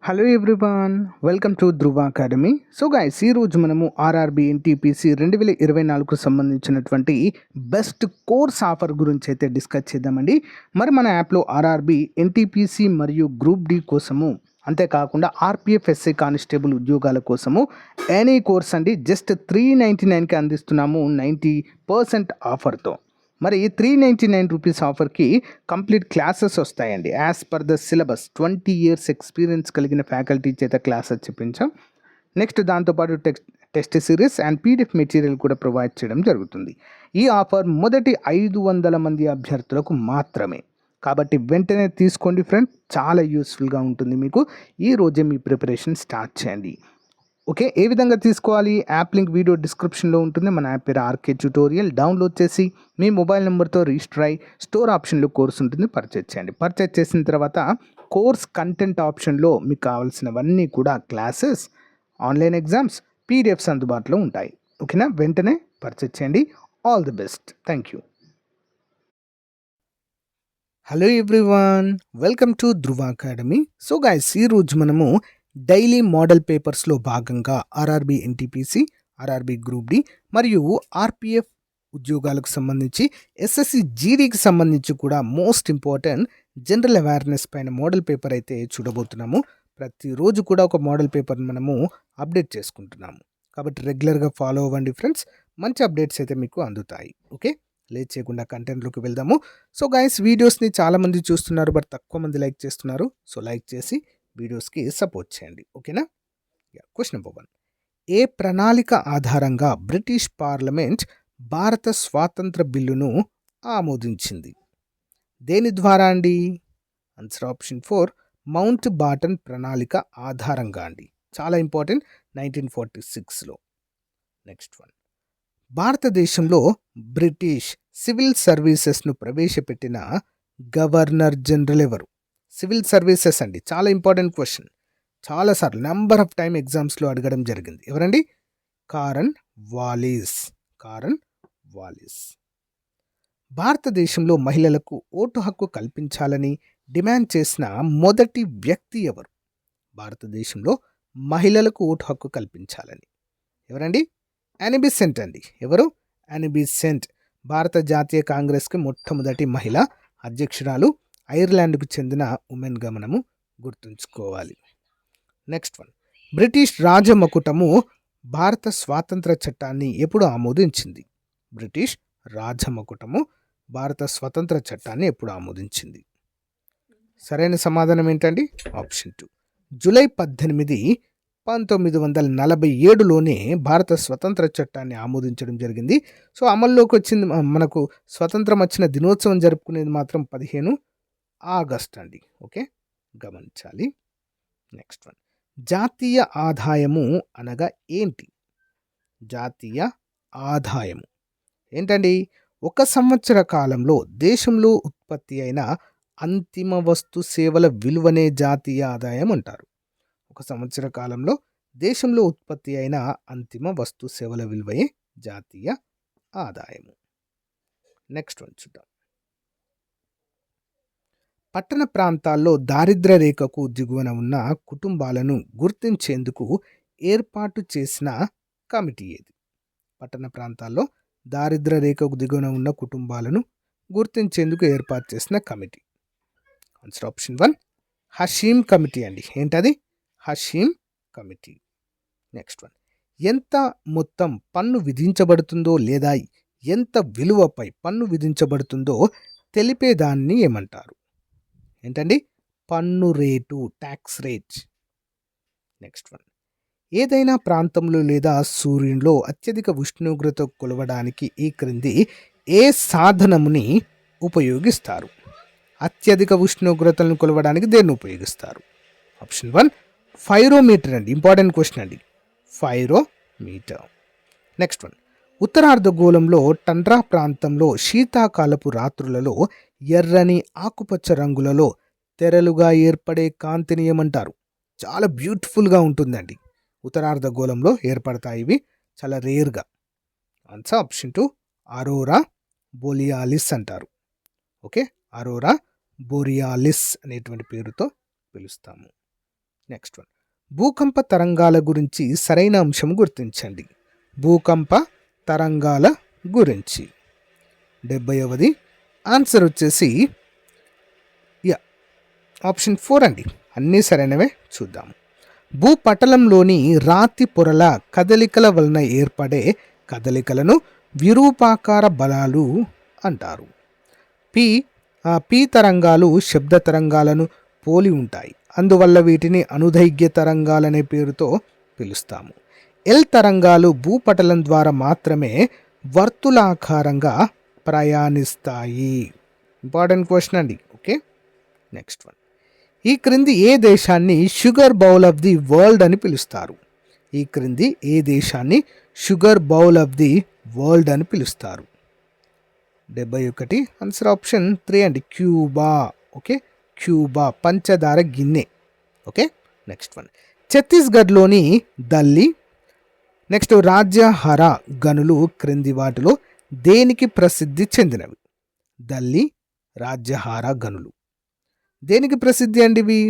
Hello everyone, welcome to Dhruva academy. So guys, ఈరోజు మనము RRB NTPC 2024కు సంబంధించినటువంటి బెస్ట్ కోర్స్ ఆఫర్ గురించి అయితే డిస్కస్ చేద్దామండి. మరి మన యాప్లో ఆర్ఆర్బి ఎన్టీపీసీ మరియు గ్రూప్ డి కోసము, అంతేకాకుండా ఆర్పిఎఫ్ ఎస్ఐ కానిస్టేబుల్ ఉద్యోగాల కోసము ఎనీ కోర్స్ అండి జస్ట్ 399కి అందిస్తున్నాము 90% ఆఫర్తో. మరి 399 రూపీస్ ఆఫర్కి కంప్లీట్ క్లాసెస్ వస్తాయండి. As per the syllabus 20 years experience కలిగిన ఫ్యాకల్టీ చేత క్లాసెస్ చెప్పించాం. నెక్స్ట్ దాంతోపాటు test series and PDF material కూడా ప్రొవైడ్ చేయడం జరుగుతుంది. ఈ ఆఫర్ మొదటి 500 మంది అభ్యర్థులకు మాత్రమే, కాబట్టి వెంటనే తీసుకోండి ఫ్రెండ్. చాలా యూస్ఫుల్గా ఉంటుంది మీకు. ఈ రోజే మీ ప్రిపరేషన్ స్టార్ట్ చేయండి. ఓకే, ఏ విధంగా తీసుకోవాలి? యాప్ లింక్ వీడియో డిస్క్రిప్షన్లో ఉంటుంది. మన యాప్ పేరు ఆర్కే ట్యూటోరియల్. డౌన్లోడ్ చేసి మీ మొబైల్ నెంబర్తో రిజిస్టర్ అయ్యి స్టోర్ ఆప్షన్లో కోర్స్ ఉంటుంది, పర్చేజ్ చేయండి. పర్చేజ్ చేసిన తర్వాత కోర్స్ కంటెంట్ ఆప్షన్లో మీకు కావాల్సినవన్నీ కూడా క్లాసెస్, ఆన్లైన్ ఎగ్జామ్స్, పీడిఎఫ్స్ అందుబాటులో ఉంటాయి. ఓకేనా, వెంటనే పర్చేజ్ చేయండి. All the best. Thank you. Hello everyone, welcome to Dhruva academy. So guys, ఈరోజు మనము డైలీ మోడల్ పేపర్స్లో భాగంగా RRB NTPC, RRB group D మరియు ఆర్పిఎఫ్ ఉద్యోగాలకు సంబంధించి ఎస్ఎస్సి జీడీకి సంబంధించి కూడా మోస్ట్ ఇంపార్టెంట్ జనరల్ అవేర్నెస్ పైన మోడల్ పేపర్ అయితే చూడబోతున్నాము. ప్రతిరోజు కూడా ఒక మోడల్ పేపర్ని మనము అప్డేట్ చేసుకుంటున్నాము. కాబట్టి రెగ్యులర్గా ఫాలో అవ్వండి ఫ్రెండ్స్. మంచి అప్డేట్స్ అయితే మీకు అందుతాయి. ఓకే, లేట్ చేయకుండా కంటెంట్లోకి వెళ్దాము. సో గైస్, వీడియోస్ని చాలామంది చూస్తున్నారు, బట్ తక్కువ మంది లైక్ చేస్తున్నారు. సో లైక్ చేసి వీడియోస్కి సపోర్ట్ చేయండి. ఓకేనా. Question number 1. ఏ ప్రణాళిక ఆధారంగా బ్రిటిష్ పార్లమెంట్ భారత స్వాతంత్ర బిల్లును ఆమోదించింది? దేని ద్వారా అండి? ఆన్సర్ ఆప్షన్ 4, మౌంట్ బాటన్ ప్రణాళిక ఆధారంగా అండి. చాలా ఇంపార్టెంట్, 1946లో. నెక్స్ట్ 1. భారతదేశంలో బ్రిటిష్ సివిల్ సర్వీసెస్ను ప్రవేశపెట్టిన గవర్నర్ జనరల్ ఎవరు? సివిల్ సర్వీసెస్ అండి, చాలా ఇంపార్టెంట్ క్వశ్చన్. చాలాసార్లు నెంబర్ ఆఫ్ టైమ్ ఎగ్జామ్స్లో అడగడం జరిగింది. ఎవరండి? కారన్ వాలిస్. కారన్ వాలిస్. భారతదేశంలో మహిళలకు ఓటు హక్కు కల్పించాలని డిమాండ్ చేసిన మొదటి వ్యక్తి ఎవరు? భారతదేశంలో మహిళలకు ఓటు హక్కు కల్పించాలని ఎవరండి? యానీ బెసెంట్ అండి. ఎవరు? Annie Besant. భారత జాతీయ కాంగ్రెస్కి మొట్టమొదటి మహిళ అధ్యక్షురాలు. ఐర్లాండ్కు చెందిన ఉమెన్గా మనము గుర్తుంచుకోవాలి. నెక్స్ట్ 1. బ్రిటిష్ రాజమకుటము భారత స్వాతంత్ర చట్టాన్ని ఎప్పుడు ఆమోదించింది? బ్రిటిష్ రాజమకుటము భారత స్వతంత్ర చట్టాన్ని ఎప్పుడు ఆమోదించింది? సరైన సమాధానం ఏంటండి? ఆప్షన్ 2, జూలై 18, 1947లోనే భారత స్వతంత్ర చట్టాన్ని ఆమోదించడం జరిగింది. సో అమల్లోకి వచ్చింది, మనకు స్వతంత్రం వచ్చిన దినోత్సవం జరుపుకునేది మాత్రం 15 ఆగస్ట్ అండి. ఓకే, గమనించాలి. నెక్స్ట్ 1. జాతీయ ఆదాయము అనగా ఏంటి? జాతీయ ఆదాయము ఏంటండి? ఒక సంవత్సర కాలంలో దేశంలో ఉత్పత్తి అయిన అంతిమ వస్తు సేవల విలువనే జాతీయ ఆదాయం అంటారు. ఒక సంవత్సర కాలంలో దేశంలో ఉత్పత్తి అయిన అంతిమ వస్తు సేవల విలువయే జాతీయ ఆదాయము. నెక్స్ట్ 1 చూద్దాం. పట్టణ ప్రాంతాల్లో దారిద్ర్య రేఖకు దిగువన ఉన్న కుటుంబాలను గుర్తించేందుకు ఏర్పాటు చేసిన కమిటీ ఏది? పట్టణ ప్రాంతాల్లో దారిద్ర్య రేఖకు దిగువన ఉన్న కుటుంబాలను గుర్తించేందుకు ఏర్పాటు చేసిన కమిటీ. ఆన్సర్ ఆప్షన్ 1, హషీమ్ కమిటీ అండి. ఏంటది? హషీమ్ కమిటీ. నెక్స్ట్ 1. ఎంత మొత్తం పన్ను విధించబడుతుందో లేదా ఎంత విలువపై పన్ను విధించబడుతుందో తెలిపేదాన్ని ఏమంటారు? ఏంటండి? పన్ను రేటు, ట్యాక్స్ రేట్. నెక్స్ట్ 1. ఏదైనా ప్రాంతంలో లేదా సూర్యునిలో అత్యధిక ఉష్ణోగ్రత కొలవడానికి ఈ క్రింది ఏ సాధనముని ఉపయోగిస్తారు? అత్యధిక ఉష్ణోగ్రతలను కొలవడానికి దేన్ని ఉపయోగిస్తారు? ఆప్షన్ 1, ఫైరోమీటర్ అండి. ఇంపార్టెంట్ క్వశ్చన్ అండి, ఫైరోమీటర్. నెక్స్ట్ 1. ఉత్తరార్ధగోళంలో టండ్రా ప్రాంతంలో శీతాకాలపు రాత్రులలో ఎర్రని ఆకుపచ్చ రంగులలో తెరలుగా ఏర్పడే కాంతిని ఏమంటారు? చాలా బ్యూటిఫుల్గా ఉంటుందండి. ఉత్తరార్ధగోళంలో ఏర్పడతాయి ఇవి, చాలా రేర్గా. ఆన్సర్ ఆప్షన్ 2, అరోరా బోలియాలిస్ అంటారు. ఓకే, అరోరా బోరియాలిస్ అనేటువంటి పేరుతో పిలుస్తాము. నెక్స్ట్ వన్, భూకంప తరంగాల గురించి సరైన అంశం గుర్తించండి. భూకంప తరంగాల గురించి 70వది ఆన్సర్ వచ్చేసి ఆప్షన్ 4 అండి. అన్నీ సరైనవే. చూద్దాం. భూపటలంలోని రాతి పొరల కదలికల వలన ఏర్పడే కదలికలను విరూపాకార బలాలు అంటారు. పి తరంగాలు శబ్ద తరంగాలను పోలి ఉంటాయి. అందువల్ల వీటిని అనుదైర్ఘ్య తరంగాలనే పేరుతో పిలుస్తాము. ఎల్ తరంగాలు భూపటలం ద్వారా మాత్రమే వర్తులాకారంగా ప్రయాణిస్తాయి. ఇంపార్టెంట్ క్వశ్చన్ అండి. ఓకే, నెక్స్ట్ వన్, ఈ క్రింది ఏ దేశాన్ని sugar bowl of the world అని పిలుస్తారు? ఈ క్రింది ఏ దేశాన్ని sugar bowl of the world అని పిలుస్తారు? 71 ఆన్సర్ ఆప్షన్ 3 అండి, క్యూబా. ఓకే, క్యూబా పంచదార గిన్నె. ఓకే, నెక్స్ట్ వన్, ఛత్తీస్గఢ్లోని దల్లి నెక్స్ట్ రాజ్యహార గనులు క్రింది వాటిలో దేనికి ప్రసిద్ధి చెందినవి? దల్లి రాజ్యహార గనులు దేనికి ప్రసిద్ధి అండి ఇవి?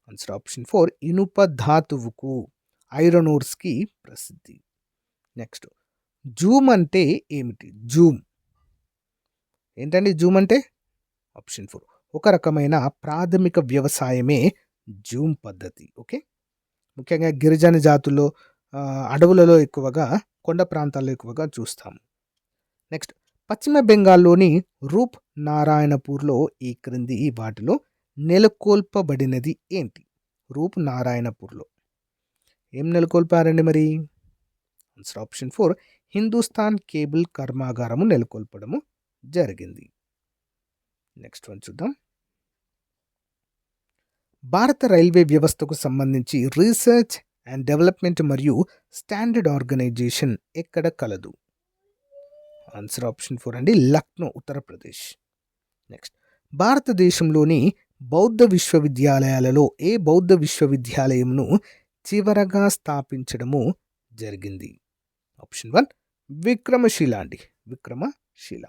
ఆన్సర్ ఆప్షన్ 4 ఇనుప ధాతువుకు, ఐరన్ ఓర్స్కి ప్రసిద్ధి. నెక్స్ట్, జూమ్ అంటే ఏమిటి? జూమ్ ఏంటండి? జూమ్ అంటే ఆప్షన్ 4 ఒక రకమైన ప్రాథమిక వ్యవసాయమే జూమ్ పద్ధతి. ఓకే, ముఖ్యంగా గిరిజన జాతుల్లో అడవులలో ఎక్కువగా, కొండ ప్రాంతాల్లో ఎక్కువగా చూస్తాము. నెక్స్ట్, పశ్చిమ బెంగాల్లోని రూప్ నారాయణపూర్లో ఈ క్రింది వాటిలో నెలకొల్పబడినది ఏంటి? రూప్ నారాయణపూర్లో ఏం నెలకొల్పారండి మరి? ఆన్సర్ ఆప్షన్ 4 హిందుస్థాన్ కేబుల్ కర్మాగారము నెలకొల్పడము జరిగింది. నెక్స్ట్ వన్ చూద్దాం. భారత రైల్వే వ్యవస్థకు సంబంధించి రీసెర్చ్ అండ్ డెవలప్మెంట్ మరియు స్టాండర్డ్ ఆర్గనైజేషన్ ఎక్కడ కలదు? ఆన్సర్ ఆప్షన్ 4 అండి, లక్నో, ఉత్తరప్రదేశ్. నెక్స్ట్, భారతదేశంలోని బౌద్ధ విశ్వవిద్యాలయాలలో ఏ బౌద్ధ విశ్వవిద్యాలయంను చివరగా స్థాపించడము జరిగింది? ఆప్షన్ 1 విక్రమశిల అండి, విక్రమశిల.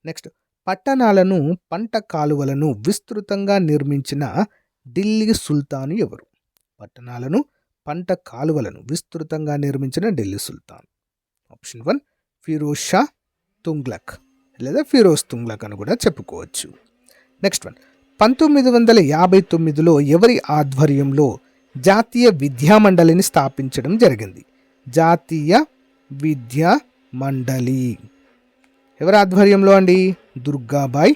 నెక్స్ట్, పట్టణాలను, పంట కాలువలను విస్తృతంగా నిర్మించిన ఢిల్లీ సుల్తాను ఎవరు? పట్టణాలను, పంట కాలువలను విస్తృతంగా నిర్మించిన ఢిల్లీ సుల్తాన్. ఆప్షన్ 1 ఫిరోజ్ షా తుంగ్లక్ లేదా ఫిరోజ్ తుంగ్లక్ అని కూడా చెప్పుకోవచ్చు. నెక్స్ట్ వన్, 1959లో ఎవరి ఆధ్వర్యంలో జాతీయ విద్యా మండలిని స్థాపించడం జరిగింది? జాతీయ విద్యా మండలి ఎవరి ఆధ్వర్యంలో అండి? దుర్గాబాయ్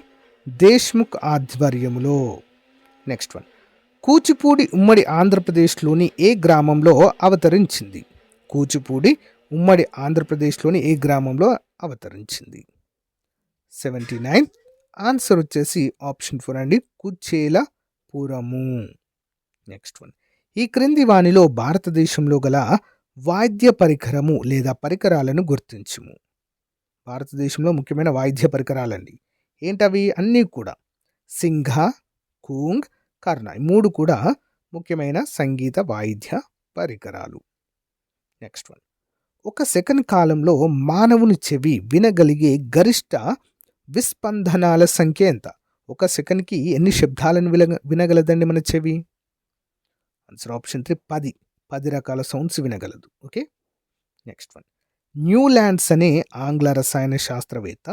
దేశ్ముఖ్ ఆధ్వర్యంలో. నెక్స్ట్ వన్, కూచిపూడి ఉమ్మడి ఆంధ్రప్రదేశ్లోని ఏ గ్రామంలో అవతరించింది? కూచిపూడి ఉమ్మడి ఆంధ్రప్రదేశ్లోని ఏ గ్రామంలో అవతరించింది? 79 ఆన్సర్ వచ్చేసి ఆప్షన్ 4 అండి, కుచేలపురము. నెక్స్ట్ వన్, ఈ క్రింది వానిలో భారతదేశంలో గల వాద్య పరికరము లేదా పరికరాలను గుర్తించుము. భారతదేశంలో ముఖ్యమైన వాయిద్య పరికరాలండి. ఏంటవి? అన్నీ కూడా సింఘ, కూంగ్, కర్ణ, 3 కూడా ముఖ్యమైన సంగీత వాయిద్య పరికరాలు. నెక్స్ట్ వన్, ఒక సెకండ్ కాలంలో మానవుని చెవి వినగలిగే గరిష్ట విస్పందనాల సంఖ్య ఎంత? ఒక సెకండ్కి ఎన్ని శబ్దాలను వినగలదండి మన చెవి? ఆన్సర్ ఆప్షన్ 3 10 రకాల సౌండ్స్ వినగలదు. ఓకే, నెక్స్ట్ వన్, న్యూలాండ్స్ అనే ఆంగ్ల రసాయన శాస్త్రవేత్త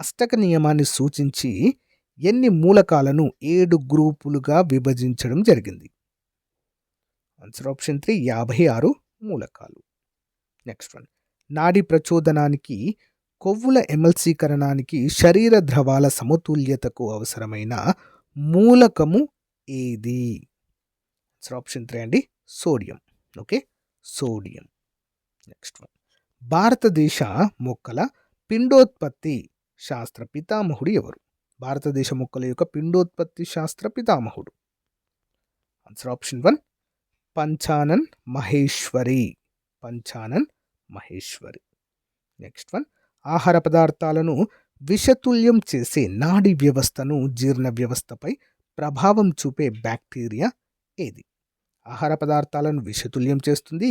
అష్టక నియమాన్ని సూచించి ఎన్ని మూలకాలను 7 గ్రూపులుగా విభజించడం జరిగింది? ఆన్సర్ ఆప్షన్ 3 56 మూలకాలు. నెక్స్ట్ వన్, నాడీ ప్రచోదనానికి, కొవ్వుల ఎమల్సీకరణానికి, శరీర ద్రవాల సమతుల్యతకు అవసరమైన మూలకము ఏది? ఆన్సర్ ఆప్షన్ 3 అండి, sodium. Okay, sodium. Next one, భారతదేశ మొక్కల పిండోత్పత్తి శాస్త్ర పితామహుడు ఎవరు? భారతదేశ మొక్కల యొక్క పిండోత్పత్తి శాస్త్ర పితామహుడు. Answer option 1 Panchanan Maheshwari. Panchanan Maheshwari. Next one, ఆహార పదార్థాలను విషతుల్యం చేసే నాడీ వ్యవస్థను, జీర్ణ వ్యవస్థపై ప్రభావం చూపే బ్యాక్టీరియా ఏది? ఆహార పదార్థాలను విషతుల్యం చేస్తుంది,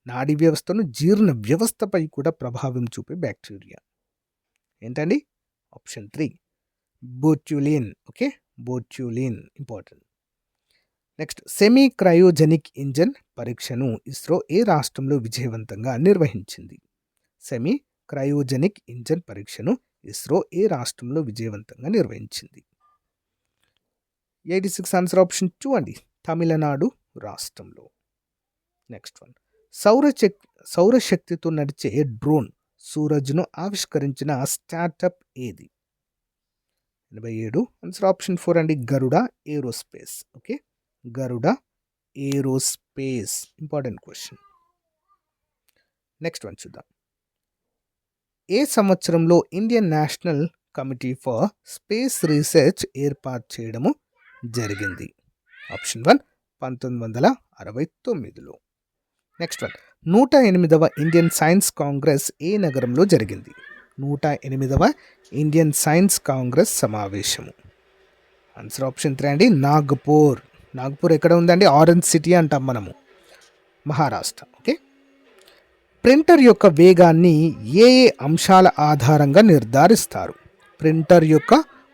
నాడీ వ్యవస్థను, జీర్ణ వ్యవస్థపై కూడా ప్రభావం చూపే బ్యాక్టీరియా ఏంటండి? Option 3 botulin. Okay, botulin important. Next semi cryogenic engine పరీక్షను ఇస్రో ఏ రాష్ట్రంలో విజయవంతంగా నిర్వహించింది? సెమీ క్రయోజెనిక్ ఇంజన్ పరీక్షను ఇస్రో ఏ రాష్ట్రంలో విజయవంతంగా నిర్వహించింది? 86 ఆన్సర్ ఆప్షన్ 2 అండి, తమిళనాడు రాష్ట్రంలో. నెక్స్ట్ వన్, సౌరశక్తితో నడిచే డ్రోన్ సూరజ్ను ఆవిష్కరించిన స్టార్టప్ ఏది? 87 ఆన్సర్ ఆప్షన్ 4 అండి, Garuda aerospace. Okay, Garuda aerospace important question. Next one చూద్దాం. ఏ సంవత్సరంలో Indian national committee for space research ఏర్పాటు చేయడము జరిగింది? ఆప్షన్ 1 1969లో. నెక్స్ట్ వన్, 108వ ఇండియన్ సైన్స్ కాంగ్రెస్ ఏ నగరంలో జరిగింది? 108వ ఇండియన్ సైన్స్ కాంగ్రెస్ సమావేశము. ఆన్సర్ ఆప్షన్ 3 అండి, నాగ్పూర్. నాగ్పూర్ ఎక్కడ ఉందండి? ఆరెంజ్ సిటీ అంటాం మనము, మహారాష్ట్ర. ఓకే, ప్రింటర్ యొక్క వేగాన్ని ఏ ఏ అంశాల ఆధారంగా నిర్ధారిస్తారు? ప్రింటర్ యొక్క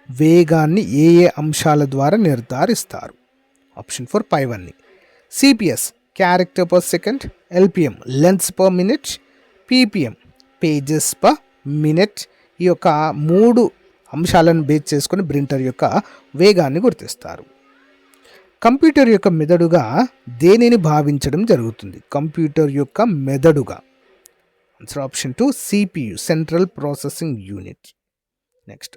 వేగాన్ని ఏ ఏ అంశాల ద్వారా నిర్ధారిస్తారు? ఆప్షన్ 4 పైవన్నీ. CPS character per second, LPM lens per minute, ppm pages per minute. ఈ యొక్క 3 అంశాలను బేస్ చేసుకొని ప్రింటర్ యొక్క వేగాన్ని గుర్తిస్తారు. కంప్యూటర్ యొక్క మెదడుగా దేనిని భావించడం జరుగుతుంది? కంప్యూటర్ యొక్క మెదడుగా. Answer option 2 CPU central processing unit. Next,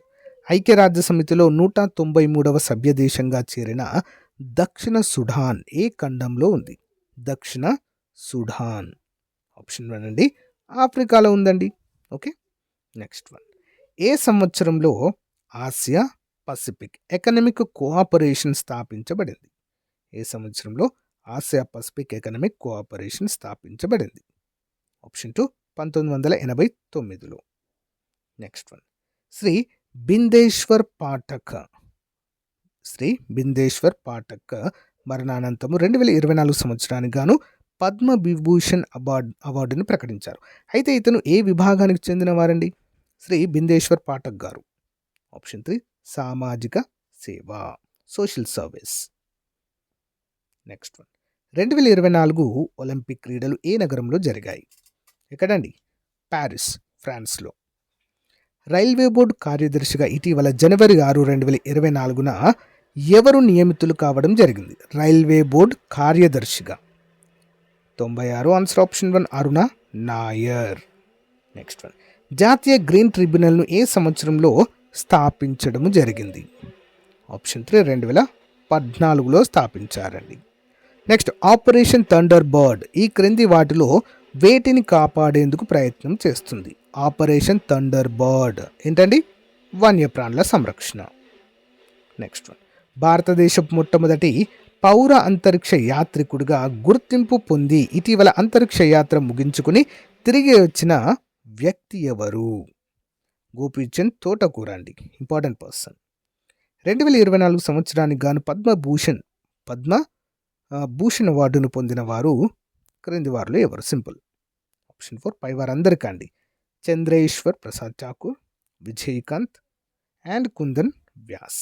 ఐక్యరాజ్య సమితిలో 193వ సభ్య దేశంగా చేరిన దక్షిణ సుడాన్ ఏ ఖండంలో ఉంది? దక్షిణ సుడాన్. ఆప్షన్ 1 అండి, ఆఫ్రికాలో ఉందండి. ఓకే, నెక్స్ట్ వన్, ఏ సంవత్సరంలో ఆసియా పసిఫిక్ ఎకనామిక్ కోఆపరేషన్ స్థాపించబడింది? ఏ సంవత్సరంలో ఆసియా పసిఫిక్ ఎకనామిక్ కోఆపరేషన్ స్థాపించబడింది? ఆప్షన్ 2 1989లో. నెక్స్ట్ వన్, శ్రీ బిందేశ్వర్ పాఠక్ మరణానంతరం 2024 సంవత్సరానికి గాను పద్మ విభూషణ్ అవార్డును ప్రకటించారు. అయితే ఇతను ఏ విభాగానికి చెందిన వారండి? శ్రీ బిందేశ్వర్ పాఠక్ గారు. ఆప్షన్ 3 సామాజిక సేవ, social service. Next one, 2024 Olympic క్రీడలు ఏ నగరంలో జరిగాయి? ఎక్కడండి? ప్యారిస్, ఫ్రాన్స్లో. రైల్వే బోర్డు కార్యదర్శిగా ఇటీవల జనవరి 6, 2024న ఎవరు నియమితులు కావడం జరిగింది? రైల్వే బోర్డు కార్యదర్శిగా 96 answer option 1 Aruna Nair. Next one, జాతీయ గ్రీన్ ట్రిబ్యునల్ను ఏ సంవత్సరంలో స్థాపించడం జరిగింది? ఆప్షన్ 3 2014లో స్థాపించారండి. నెక్స్ట్, ఆపరేషన్ థండర్ బర్డ్ ఈ క్రింది వాటిలో వేటిని కాపాడేందుకు ప్రయత్నం చేస్తుంది? ఆపరేషన్ థండర్ బర్డ్ ఏంటండి? వన్యప్రాణుల సంరక్షణ. నెక్స్ట్ వన్, భారతదేశపు మొట్టమొదటి పౌర అంతరిక్ష యాత్రికుడిగా గుర్తింపు పొంది ఇటీవల అంతరిక్ష యాత్ర ముగించుకుని తిరిగి వచ్చిన వ్యక్తి ఎవరు? గోపీచంద్ తోటకూర అండి, ఇంపార్టెంట్ పర్సన్. 2024 సంవత్సరానికి గాను పద్మభూషణ్ అవార్డును పొందిన వారు క్రింది వారిలో ఎవరు? సింపుల్. ఆప్షన్ 4 పై వారందరికండి, Chandreshwar Prasad Thakur, Vijayakant and Kundan Vyas.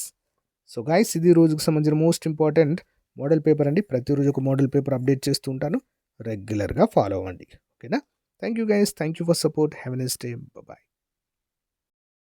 So guys, ఇది రోజుకు సంబంధించిన మోస్ట్ ఇంపార్టెంట్ మోడల్ పేపర్ అండి. ప్రతిరోజు ఒక మోడల్ పేపర్ అప్డేట్ చేస్తూ ఉంటాను, రెగ్యులర్గా ఫాలో అవ్వండి. ఓకేనా? Thank you guys, thank you for support. Have a nice day. Bye.